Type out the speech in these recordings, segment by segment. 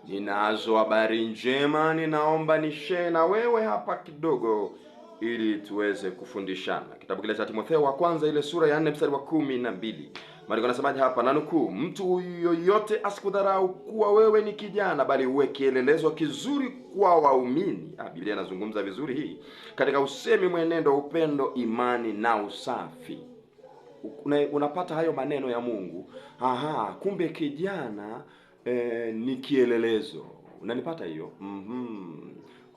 Ninazo habari njema, ninaomba nishare na wewe hapa kidogo ili tuweze kufundishana. Kitabu kile cha Timotheo wa kwanza ile sura ya 4 mstari wa 12. Maandiko yanasemaje hapa? Na nukuu, mtu yoyote asikudharau kuwa wewe ni kijana, bali uwe kielelezo kizuri kwa waumini. Biblia inazungumza vizuri hii. Katika usemi, mwenendo, upendo, imani na usafi. Unapata hayo maneno ya Mungu. Kumbe kijana ni kielelezo. Unanipata hiyo?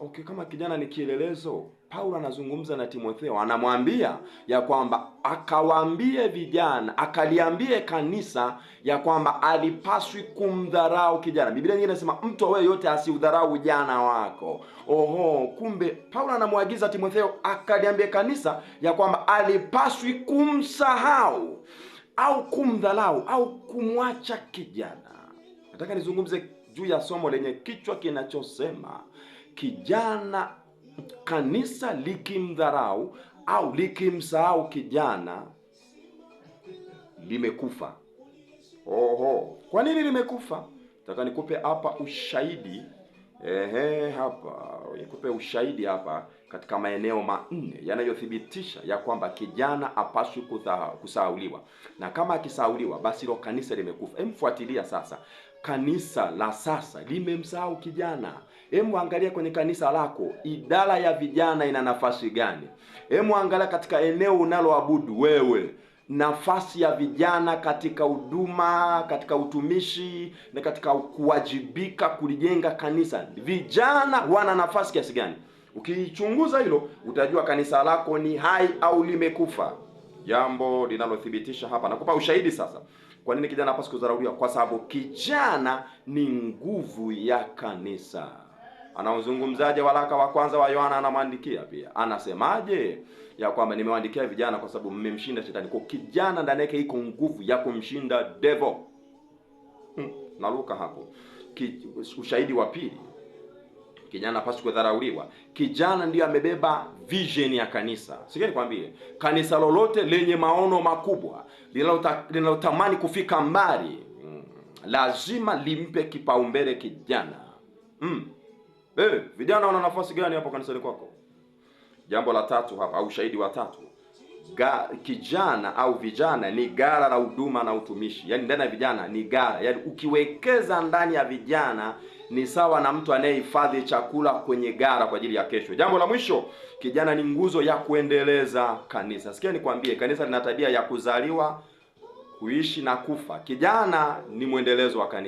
Okay, kama kijana ni kielelezo, Paulo anazungumza na Timotheo, anamwambia ya kwamba akawaambie vijana, akaliambie kanisa ya kwamba alipaswi kumdharau kijana. Biblia nyingine inasema mtu awe yote asiudharau ujana wako. Kumbe Paulo anamwagiza Timotheo akaliambie kanisa ya kwamba alipaswi kumsahau au kumdharau au kumwacha kijana. Nataka nizungumze juu ya somo lenye kichwa kinachosema kijana, kanisa likimdharau au likimsahau kijana limekufa. Kwa nini limekufa? Nataka nikupe hapa ushahidi. Nikupe ushahidi hapa katika maeneo manne yanayothibitisha ya kwamba kijana hapaswi kusahauliwa. Na kama akisahauliwa, basi hilo kanisa limekufa. Fuatilia sasa. Kanisa la sasa limemsahau kijana. Angalia kwenye kanisa lako, idara ya vijana ina nafasi gani? Angalia katika eneo unaloabudu wewe, nafasi ya vijana katika huduma, katika utumishi na katika kuwajibika kulijenga kanisa. Vijana wana nafasi kiasi gani? Ukichunguza hilo, utajua kanisa lako ni hai au limekufa. Jambo linalothibitisha hapa, nakupa ushahidi sasa. Kwa nini kijana hapaswi kudharauliwa? Kwa sababu kijana ni nguvu ya kanisa. Anaozungumzaje waraka wa kwanza wa Yohana? Anamwandikia pia, anasemaje? Ya kwamba nimewaandikia vijana kwa sababu mmemshinda shetani. Kwa kijana ndani yake iko nguvu ya kumshinda devil. Naruka hapo. Ushahidi wa pili, kijana hapaswi kudharauliwa. Kijana ndiyo amebeba vision ya kanisa. Sikia nikwambie, kanisa lolote lenye maono makubwa, linalotamani kufika mbali, lazima limpe kipaumbele kijana. Vijana wana nafasi gani hapo kanisani kwako? Jambo la tatu hapa, au ushahidi wa tatu, kijana au vijana ni gara la huduma na utumishi. Yaani ndani ya vijana ni gara. Yaani ukiwekeza ndani ya vijana ni sawa na mtu anayehifadhi chakula kwenye gara kwa ajili ya kesho. Jambo la mwisho, kijana ni nguzo ya kuendeleza kanisa. Sikia nikwambie, kanisa lina tabia ya kuzaliwa, kuishi na kufa. Kijana ni mwendelezo wa kanisa.